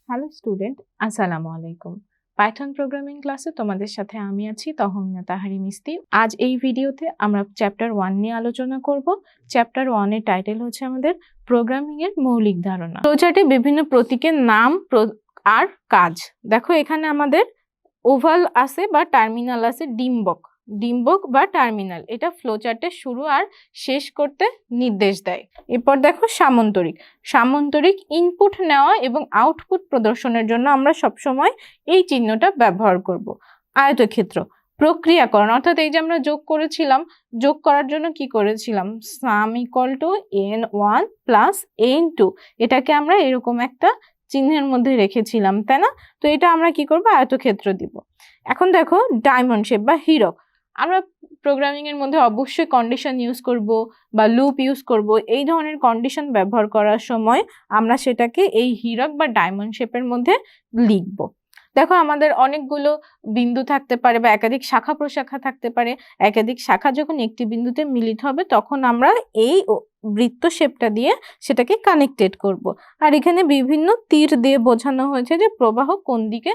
Hello student, আসসালামু আলাইকুম। Python programming ক্লাসে তোমাদের সাথে আমি আছি তহমিনা তাহরিম ইস্তি। আজ এই ভিডিওতে আমরা চ্যাপ্টার 1 নিয়ে আলোচনা করব। চ্যাপ্টার 1 এর টাইটেল হচ্ছে আমাদের প্রোগ্রামিং এর মৌলিক ধারণা। ফ্লোচার্টে বিভিন্ন প্রতীকের নাম আর কাজ। দেখো এখানে আমাদের ওভাল আছে বা টার্মিনাল আছে, ডিম্বক বা টার্মিনাল, এটা ফ্লোচার্টের শুরু আর শেষ করতে নির্দেশ দেয়। এরপর দেখো সামান্তরিক ইনপুট নেওয়া এবং আউটপুট প্রদর্শনের জন্য আমরা সবসময় এই চিহ্নটা ব্যবহার করব। আয়তক্ষেত্র প্রক্রিয়াকরণ, অর্থাৎ এই যে আমরা যোগ করেছিলাম, যোগ করার জন্য কি করেছিলাম, সাম equal to n1 plus n2, এটাকে আমরা এরকম একটা চিহ্নের মধ্যে রেখেছিলাম, তাই না? তো এটা আমরা কি করব, আয়তক্ষেত্র দিব। এখন দেখো ডায়মন্ড শেপ বা হীরক, আমরা প্রোগ্রামিং এর মধ্যে অবশ্যই কন্ডিশন ইউজ করব বা লুপ ইউজ করব। এই ধরনের কন্ডিশন ব্যবহার করার সময় আমরা সেটাকে এই হীরক বা ডায়মন্ড শেপের মধ্যে লিখব। দেখো আমাদের অনেকগুলো বিন্দু থাকতে পারে বা একাধিক শাখা প্রশাখা থাকতে পারে। একাধিক শাখা যখন একটি বিন্দুতে মিলিত হবে তখন আমরা এই বৃত্ত শেপটা দিয়ে সেটাকে কানেক্টেড করব। আর এখানে বিভিন্ন তীর দিয়ে বোঝানো হয়েছে যে প্রবাহ কোন দিকে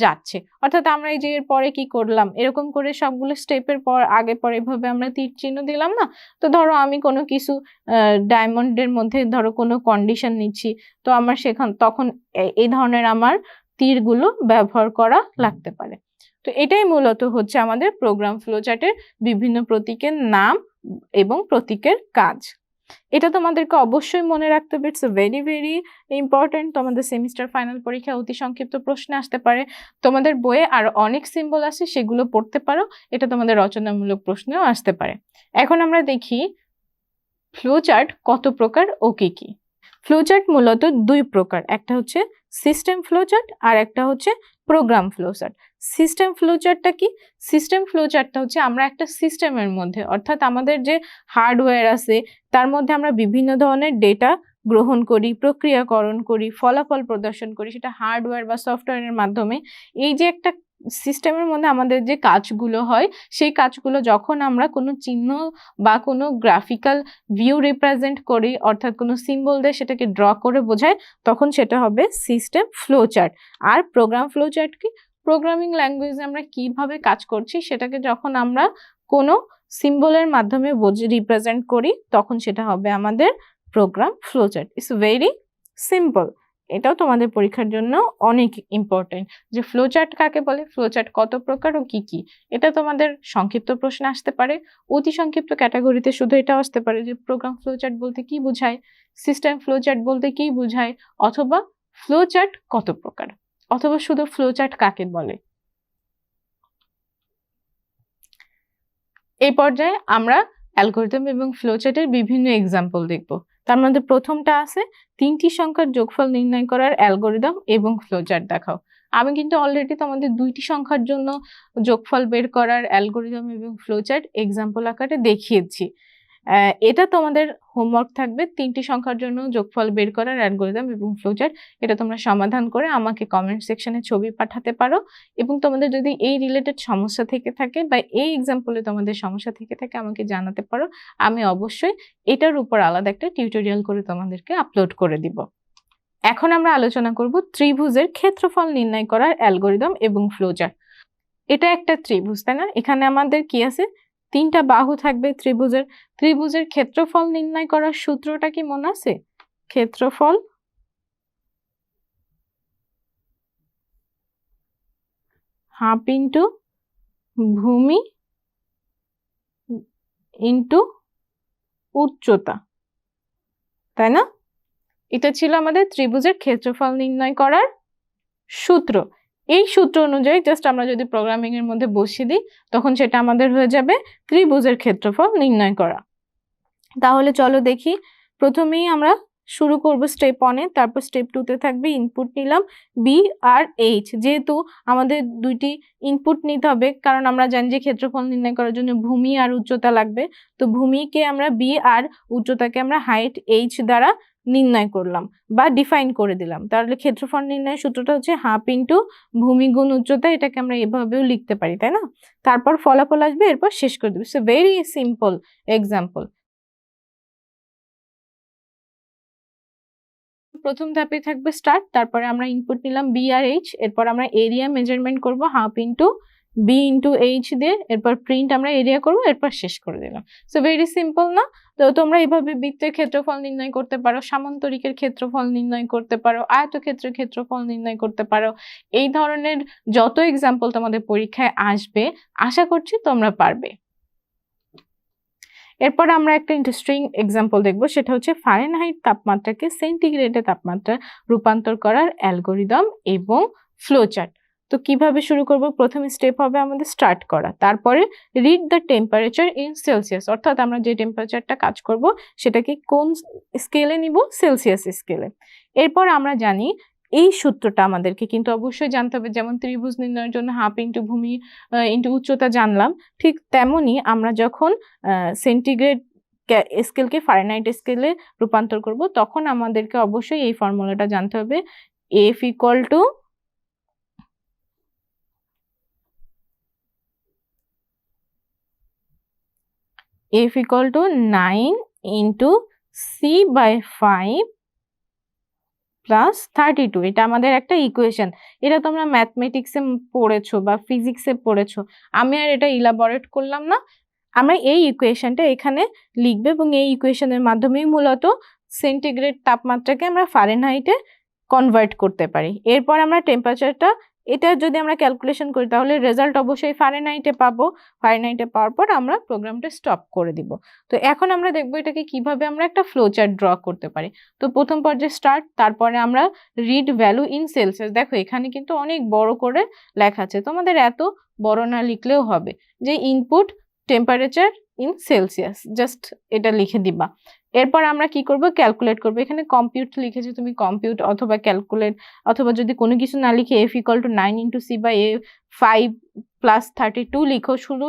যাচ্ছে। অর্থাৎ আমরা এই যে এর পরে কি করলাম, এরকম করে সবগুলো স্টেপের পর আগে পরে এভাবে আমরা তীর চিহ্ন দিলাম না। তো ধরো আমি কোনো কিছু ডায়মন্ডের মধ্যে ধরো কোনো কন্ডিশন নিচ্ছি, তো আমার তখন এই ধরনের আমার তীরগুলো ব্যবহার করা লাগতে পারে। তো এটাই মূলত হচ্ছে আমাদের প্রোগ্রাম ফ্লোচার্টের বিভিন্ন প্রতীকের নাম এবং প্রতীকের কাজ। এটা তোমাদেরকে অবশ্যই মনে রাখতে হবে, ইটস ভেরি ভেরি ইম্পর্টেন্ট। তোমাদের সেমিস্টার ফাইনাল পরীক্ষা অতি সংক্ষিপ্ত প্রশ্ন আসতে পারে। তোমাদের বইয়ে আর অনেক সিম্বল আছে, সেগুলো পড়তে পারো, এটা তোমাদের রচনামূলক প্রশ্নেও আসতে পারে। এখন আমরা দেখি ফ্লোচার্ট কত প্রকার ও কি কি। ফ্লোচার্ট মূলত দুই প্রকার, একটা হচ্ছে সিস্টেম ফ্লোচার্ট আর একটা হচ্ছে প্রোগ্রাম ফ্লোচার্ট। সিস্টেম ফ্লোচার্টটা কি? সিস্টেম ফ্লোচার্টটা হচ্ছে আমরা একটা সিস্টেমের মধ্যে, অর্থাৎ আমাদের যে হার্ডওয়্যার আছে তার মধ্যে আমরা বিভিন্ন ধরনের ডেটা গ্রহণ করি, প্রক্রিয়াকরণ করি, ফলাফল প্রদর্শন করি, সেটা হার্ডওয়্যার বা সফটওয়্যারের মাধ্যমে। এই যে একটা সিস্টেমের মধ্যে আমাদের যে কাজগুলো হয়, সেই কাজগুলো যখন আমরা কোনো চিহ্ন বা কোনো গ্রাফিক্যাল ভিউ রিপ্রেজেন্ট করি, অর্থাৎ কোনো সিম্বল দিয়ে সেটাকে ড্র করে বোঝাই, তখন সেটা হবে সিস্টেম ফ্লোচার্ট। আর প্রোগ্রাম ফ্লোচার্ট কি? প্রোগ্রামিং ল্যাঙ্গুয়েজে আমরা কিভাবে কাজ করছি সেটাকে যখন আমরা কোনো সিম্বলের মাধ্যমে রিপ্রেজেন্ট করি, তখন সেটা হবে আমাদের program flowchart. It's very simple. এটাও তোমাদের পরীক্ষার জন্য অনেক ইম্পর্টেন্ট যে ফ্লোচার্ট কাকে বলে, ফ্লোচার্ট কত প্রকার ও কি কি। এটা তোমাদের সংক্ষিপ্ত প্রশ্ন আসতে পারে। অতি সংক্ষিপ্ত ক্যাটাগরিতে শুধু এটা আসতে পারে যে প্রোগ্রাম ফ্লোচার্ট বলতে কি বোঝায়, সিস্টেম ফ্লোচার্ট বলতে কি বোঝায়, অথবা ফ্লোচার্ট কত প্রকার, অথবা শুধু ফ্লোচার্ট কাকে বলে। এই পর্যায়ে আমরা অ্যালগরিদম এবং ফ্লোচার্টের বিভিন্ন এক্সাম্পল দেখব। তার মধ্যে প্রথমটা আছে 3টি সংখ্যার যোগফল নির্ণয় করার অ্যালগরিদম এবং ফ্লোচার্ট দেখাও। আমি কিন্তু অলরেডি তোমাদের 2টি সংখ্যার জন্য যোগফল বের করার অ্যালগরিদম এবং ফ্লোচার্ট এক্সাম্পল আকারে দেখিয়েছি। এটা তোমাদের হোমওয়ার্ক থাকবে, 3টি সংখ্যার জন্য যোগফল বের করার অ্যালগরিদম এবং ফ্লোচার্ট। এটা তোমরা সমাধান করে আমাকে কমেন্ট সেকশনে ছবি পাঠাতে পারো। এবং তোমাদের যদি এই রিলেটেড সমস্যা থেকে থাকে বা এই এক্সাম্পলে তোমাদের সমস্যা থেকে থাকে আমাকে জানাতে পারো। আমি অবশ্যই এটার উপর আলাদা একটা টিউটোরিয়াল করে তোমাদেরকে আপলোড করে দিব। এখন আমরা আলোচনা করব ত্রিভুজের ক্ষেত্রফল নির্ণয় করার অ্যালগরিদম এবং ফ্লোচার্ট। এটা একটা ত্রিভুজ, তাই না? এখানে আমাদের কি আছে, 3টা বাহু থাকবে ত্রিভুজের ক্ষেত্রফল নির্ণয় করার সূত্রটা কি মনে আছে? ক্ষেত্রফল হাফ ইন্টু ভূমি ইন্টু উচ্চতা, তাই না? এটা ছিল আমাদের ত্রিভুজের ক্ষেত্রফল নির্ণয় করার সূত্র। এই সূত্র অনুযায়ী জাস্ট আমরা যদি প্রোগ্রামিং এর মধ্যে বসিয়ে দিই তখন সেটা আমাদের হয়ে যাবে ত্রিভুজের ক্ষেত্রফল নির্ণয় করা। তাহলে চলো দেখি। প্রথমেই আমরা শুরু করব স্টেপ 1-এ, তারপর স্টেপ 2-তে থাকবে ইনপুট নিলাম বি আর এইচ। যেহেতু আমাদের দুইটি ইনপুট নিতে হবে, কারণ আমরা জানি যে ক্ষেত্রফল নির্ণয় করার জন্য ভূমি আর উচ্চতা লাগবে। তো ভূমিকে আমরা বি আর উচ্চতাকে আমরা হাইট এইচ দ্বারা নির্ণয় করলাম বা ডিফাইন করে দিলাম। তাহলে ক্ষেত্রফল নির্ণয়ের সূত্রটা হচ্ছে হাফ ইন্টু ভূমি গুণ উচ্চতা। এটাকে আমরা এভাবেও লিখতে পারি, তাই না? তারপর ফলাফল আসবে, এরপর শেষ করে দেবো। So very simple example. প্রথম ধাপে থাকবে স্টার্ট, তারপরে আমরা ইনপুট নিলাম বি আর এইচ, এরপর আমরা এরিয়া মেজারমেন্ট করব half into B into H দিয়ে, এরপর প্রিন্ট আমরা এরিয়া করব, এরপর শেষ করে দিলাম। সো ভেরি সিম্পল না? তো তোমরা এইভাবে বৃত্তের ক্ষেত্রফল নির্ণয় করতে পারো, সামান্তরিকের ক্ষেত্রফল নির্ণয় করতে পারো, আয়তক্ষেত্রের ক্ষেত্রফল নির্ণয় করতে পারো। এই ধরনের যত এক্সাম্পল তোমাদের পরীক্ষায় আসবে আশা করছি তোমরা পারবে। এরপর আমরা একটা ইন্টারেস্টিং এক্সাম্পল দেখব, সেটা হচ্ছে ফারেনহাইট তাপমাত্রাকে সেন্টিগ্রেডে তাপমাত্রা রূপান্তর করার অ্যালগোরিদম এবং ফ্লোচার্ট। তো কিভাবে শুরু করব? প্রথম স্টেপ হবে আমাদের স্টার্ট করা, তারপরে read the temperature in Celsius, অর্থাৎ আমরা যে টেম্পারেচারটা কাজ করব সেটাকে কোন স্কেলে নিব? সেলসিয়াস স্কেলে। এরপর আমরা জানি এই সূত্রটা আমাদেরকে কিন্তু অবশ্যই জানতে হবে, যেমন ত্রিভুজ নির্ণয়ের জন্য হাফ ইন্টু ভূমি ইন্টু উচ্চতা জানলাম, ঠিক তেমনি আমরা যখন সেন্টিগ্রেড স্কেলকে ফারেনহাইট স্কেলে রূপান্তর করব তখন আমাদেরকে অবশ্যই এই ফর্মুলাটা জানতে হবে, F equal to 9 into C/5 plus 32। এটা আমাদের একটা ইকুয়েশন, এটা তোমরা ম্যাথমেটিক্সে পড়েছো বা ফিজিক্সে পড়েছো, আমি আর এটা ইলাবোরেট করলাম না। আমরা এই ইকুয়েশনটা এখানে লিখবে এবং এই ইকুয়েশনের মাধ্যমেই মূলত সেন্টিগ্রেড তাপমাত্রাকে আমরা ফারেনহাইটে কনভার্ট করতে পারি। এরপর আমরা টেম্পারেচারটা, এটা যদি আমরা ক্যালকুলেশন করি তাহলে রেজাল্ট অবশ্যই ফারেনহাইটে পাবো। ফারেনহাইটে পাওয়ার পর আমরা প্রোগ্রামটা স্টপ করে দিব। তো এখন আমরা দেখবো এটাকে কিভাবে আমরা একটা ফ্লোচার্ট ড্র করতে পারি। তো প্রথম পর্যায়ে স্টার্ট, তারপরে আমরা রিড ভ্যালু ইন সেলসিয়াস। দেখো এখানে কিন্তু অনেক বড় করে লেখা আছে, তোমাদের এত বড় না লিখলেও হবে, যে input temperature in Celsius, just এটা লিখে দিবা। এরপর আমরা কি করব? ক্যালকুলেট করব। এখানে কম্পিউট লিখেছে, তুমি কম্পিউট অথবা ক্যালকুলেট, অথবা যদি কোনো কিছু না লিখে F = 9 × C/5 প্লাস 32 লিখো, শুধু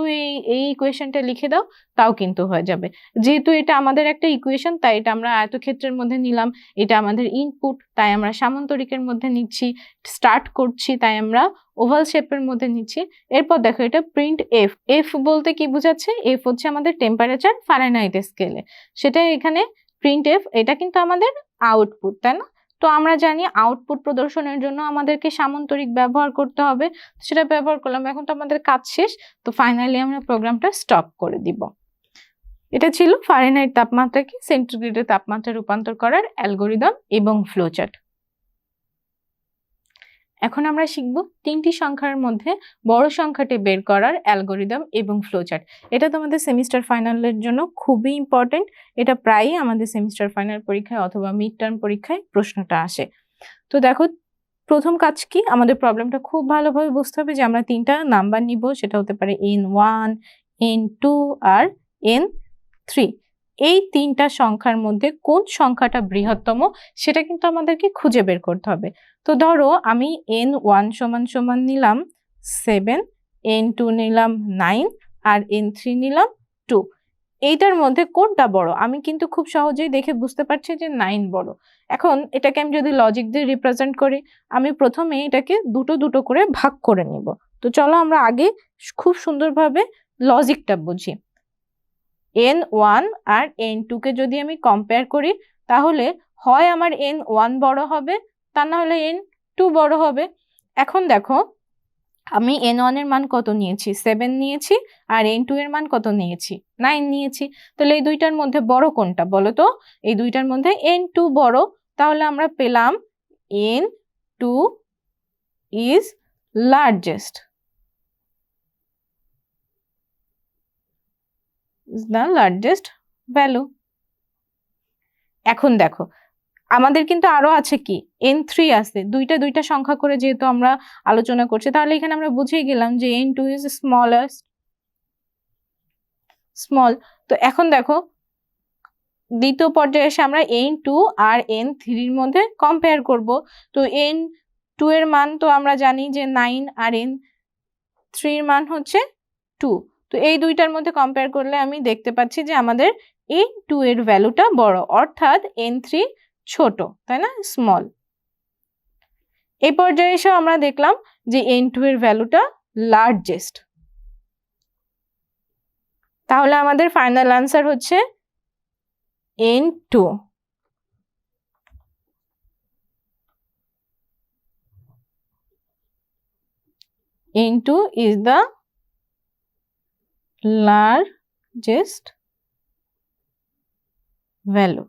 এই ইকুয়েশনটা লিখে দাও, তাও কিন্তু হয়ে যাবে। যেহেতু এটা আমাদের একটা ইকুয়েশন, তাই এটা আমরা আয়তক্ষেত্রের মধ্যে নিলাম, এটা আমাদের ইনপুট, তাই আমরা সামান্তরিকের মধ্যে নিচ্ছি, স্টার্ট করছি তাই আমরা ওভাল শেপের মধ্যে নিচ্ছি। এরপর দেখো এটা প্রিন্ট এফ। এফ বলতে কি বোঝাচ্ছে? এফ হচ্ছে আমাদের টেম্পারেচার ফারেনহাইট স্কেলে, সেটা এখানে প্রিন্ট এফ। এটা কিন্তু আমাদের আউটপুট, তাই না? তো আমরা জানি আউটপুট প্রদর্শনের জন্য আমাদেরকে সামান্তরিক ব্যবহার করতে হবে, সেটা ব্যবহার করলাম। এখন তো আমাদের কাজ শেষ, তো ফাইনালি আমরা প্রোগ্রামটা স্টপ করে দিব। এটা ছিল ফারেনহাইট তাপমাত্রাকে সেন্টিগ্রেডের তাপমাত্রা রূপান্তর করার অ্যালগোরিদম এবং ফ্লোচার্ট। এখন আমরা শিখব তিনটি সংখ্যার মধ্যে বড় সংখ্যাটি বের করার অ্যালগোরিদম এবং ফ্লোচার্ট। এটা তোমাদের সেমিস্টার ফাইনালের জন্য খুবই ইম্পর্টেন্ট। এটা প্রায়ই আমাদের সেমিস্টার ফাইনাল পরীক্ষায় অথবা মিড টার্ম পরীক্ষায় প্রশ্নটা আসে। তো দেখো প্রথম কাজ কি, আমাদের প্রবলেমটা খুব ভালোভাবে বুঝতে হবে যে আমরা তিনটা নাম্বার নিব, সেটা হতে পারে n1, n2 আর n3। এই তিনটা সংখ্যার মধ্যে কোন সংখ্যাটা বৃহত্তম সেটা কিন্তু আমাদেরকে খুঁজে বের করতে হবে। তো ধরো আমি n1 = নিলাম 7, n2 নিলাম 9 আর n3 নিলাম 2। এইটার মধ্যে কোনটা বড়? আমি কিন্তু খুব সহজেই দেখে বুঝতে পারছি যে 9 বড়। এখন এটাকে আমি যদি লজিক দিয়ে রিপ্রেজেন্ট করি, আমি প্রথমে এটাকে দুটো দুটো করে ভাগ করে নিব। তো চলো আমরা আগে খুব সুন্দরভাবে লজিকটা বুঝি। n1 আর n2 কে যদি আমি কম্পেয়ার করি তাহলে হয় আমার n1 বড় হবে, তা না হলে n2 বড় হবে। এখন দেখো আমি n1 এর মান কত নিয়েছি? 7 নিয়েছি, আর n2 এর মান কত নিয়েছি? 9 নিয়েছি। তাহলে এই দুইটার মধ্যে বড় কোনটা বলো তো? এই দুইটার মধ্যে n2 বড়। তাহলে আমরা পেলাম n2 is largest, is the largest value. এখন দেখো আমাদের কিন্তু আরো আছে কি, n3 আছে, দুইটা সংখ্যা করে যেহেতু আমরা আলোচনা করছি, তাহলে এখানে আমরা বুঝেই গেলাম যে n2 is smallest, স্মল। তো এখন দেখো দ্বিতীয় পর্যায়ে এসে আমরা n2 আর n3 এর মধ্যে কম্পেয়ার করব। তো n2 এর মান তো আমরা জানি যে 9 আর n3 এর মান হচ্ছে 2। তো এই দুইটার মধ্যে কম্পেয়ার করলে আমি দেখতে পাচ্ছি যে আমাদের n2 এর ভ্যালুটা বড়, অর্থাৎ n3 ছোট, তাই না? স্মল। এই পর্যায়ে এসে আমরা দেখলাম যে n2 এর ভ্যালুটা লার্জেস্ট। তাহলে আমাদের ফাইনাল আনসার হচ্ছে n2। into is the largest value.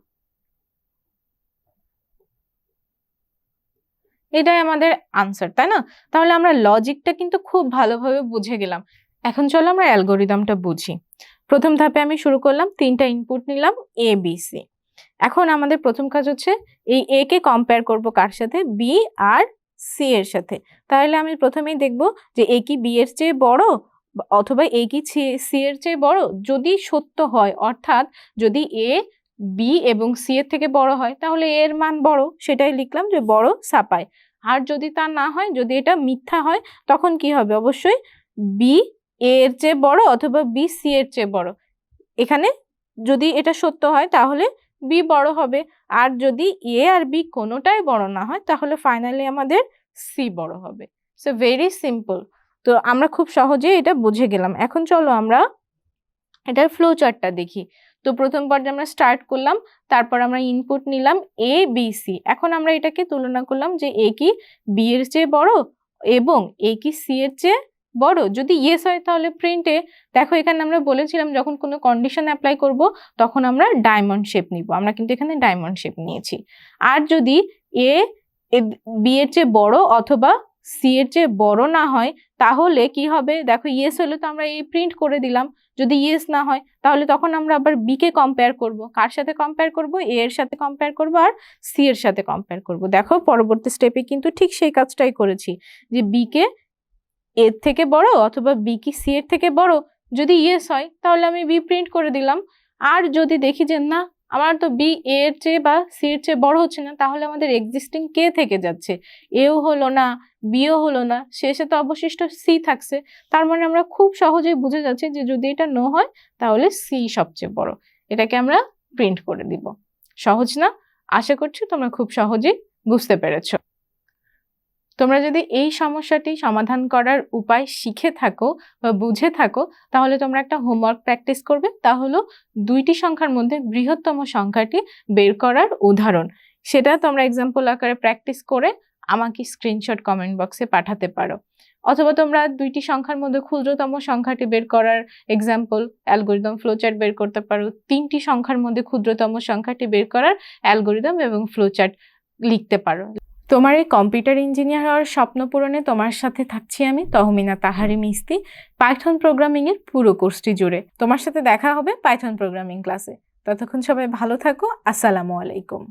এটাই আমাদের আনসার, তাই না? তাহলে আমরা লজিকটা কিন্তু খুব ভালোভাবে বুঝে গেলাম। এখন চলো আমরা অ্যালগরিদমটা বুঝি। প্রথম ধাপে আমি শুরু করলাম, 3টা ইনপুট নিলাম এ বি সি। এখন আমাদের প্রথম কাজ হচ্ছে এই এ কে কম্পেয়ার করব কার সাথে, বি আর সি এর সাথে। তাহলে আমি প্রথমেই দেখব যে এ কি বি এর চেয়ে বড় অথবা এ কি সি এর চেয়ে বড়। যদি সত্য হয়, অর্থাৎ যদি এ বি এবং সি এর থেকে বড় হয়, তাহলে এর মান বড়, সেটাই লিখলাম যে বড় ছাপায়। আর যদি তা না হয়, যদি এটা মিথ্যা হয়, তখন কি হবে? অবশ্যই বি এর চেয়ে বড় অথবা বি সি এর চেয়ে বড়। এখানে যদি এটা সত্য হয় তাহলে বি বড় হবে, আর যদি এ আর বি কোনোটাই বড় না হয় তাহলে ফাইনালি আমাদের সি বড় হবে। So very simple. তো আমরা খুব সহজে এটা বুঝে গেলাম। এখন চলো আমরা এটার ফ্লো চার্টটা দেখি। তো প্রথম পর্যায়ে আমরা স্টার্ট করলাম, তারপর আমরা ইনপুট নিলাম এ বি সি। এখন আমরা এটাকে তুলনা করলাম যে এ কি বি এর চেয়ে বড় এবং এ কি সি এর চেয়ে বড়। যদি ইয়েস হয় তাহলে প্রিন্টে দেখো, এখানে আমরা বলেছিলাম যখন কোনো কন্ডিশন অ্যাপ্লাই করব তখন আমরা ডায়মন্ড শেপ নিব। আমরা কিন্তু এখানে ডায়মন্ড শেপ নিয়েছি। আর যদি এ বি এর চেয়ে বড় অথবা সি এর চেয়ে বড় না হয় তাহলে কি হবে? দেখো ইয়েস হলে তো আমরা এই প্রিন্ট করে দিলাম। যদি ইয়েস না হয় তাহলে তখন আমরা আবার বি কে কম্পেয়ার করব। কার সাথে কম্পেয়ার করব? এ এর সাথে কম্পেয়ার করব আর সি এর সাথে কম্পেয়ার করব। দেখো পরবর্তী স্টেপে কিন্তু ঠিক সেই কাজটাই করেছি, যে বি কে এর থেকে বড় অথবা বি কি সি এর থেকে বড়। যদি ইয়েস হয় তাহলে আমি বি প্রিন্ট করে দিলাম। আর যদি দেখি যে না, আমার তো বি এর চেয়ে বা সি এর চেয়ে বড় হচ্ছে না, তাহলে আমাদের এক্সিস্টিং কে থেকে যাচ্ছে, এও হলো না বিও হলো না, শেষে তো অবশিষ্ট সি থাকছে। তার মানে আমরা খুব সহজেই বুঝে যাচ্ছি যে যদি এটা নো হয় তাহলে সি সবচেয়ে বড়। এটাকে আমরা প্রিন্ট করে দিব। সহজ না? আশা করছি তোমরা খুব সহজেই বুঝতে পেরেছো। তোমরা যদি এই সমস্যাটি সমাধান করার উপায় শিখে থাকো বা বুঝে থাকো তাহলে তোমরা একটা হোমওয়ার্ক প্র্যাকটিস করবে, তা হলো 2টি সংখ্যার মধ্যে বৃহত্তম সংখ্যাটি বের করার উদাহরণ। সেটা তোমরা এক্সাম্পল আকারে প্র্যাকটিস করে আমাকে স্ক্রিনশট কমেন্ট বক্সে পাঠাতে পারো। অথবা তোমরা 2টি সংখ্যার মধ্যে ক্ষুদ্রতম সংখ্যাটি বের করার এক্সাম্পল অ্যালগরিদম ফ্লোচার্ট বের করতে পারো। 3টি সংখ্যার মধ্যে ক্ষুদ্রতম সংখ্যাটি বের করার অ্যালগরিদম এবং ফ্লোচার্ট লিখতে পারো। তোমার এই কম্পিউটার ইঞ্জিনিয়ার হওয়ার স্বপ্ন পূরণে তোমার সাথে থাকছি আমি, তহমিনা তাহারিম ইস্তি, পাইথন প্রোগ্রামিং এর পুরো কোর্সটি জুড়ে। তোমার সাথে দেখা হবে পাইথন প্রোগ্রামিং ক্লাসে। ততক্ষণ সবাই ভালো থাকো। আসসালামু আলাইকুম।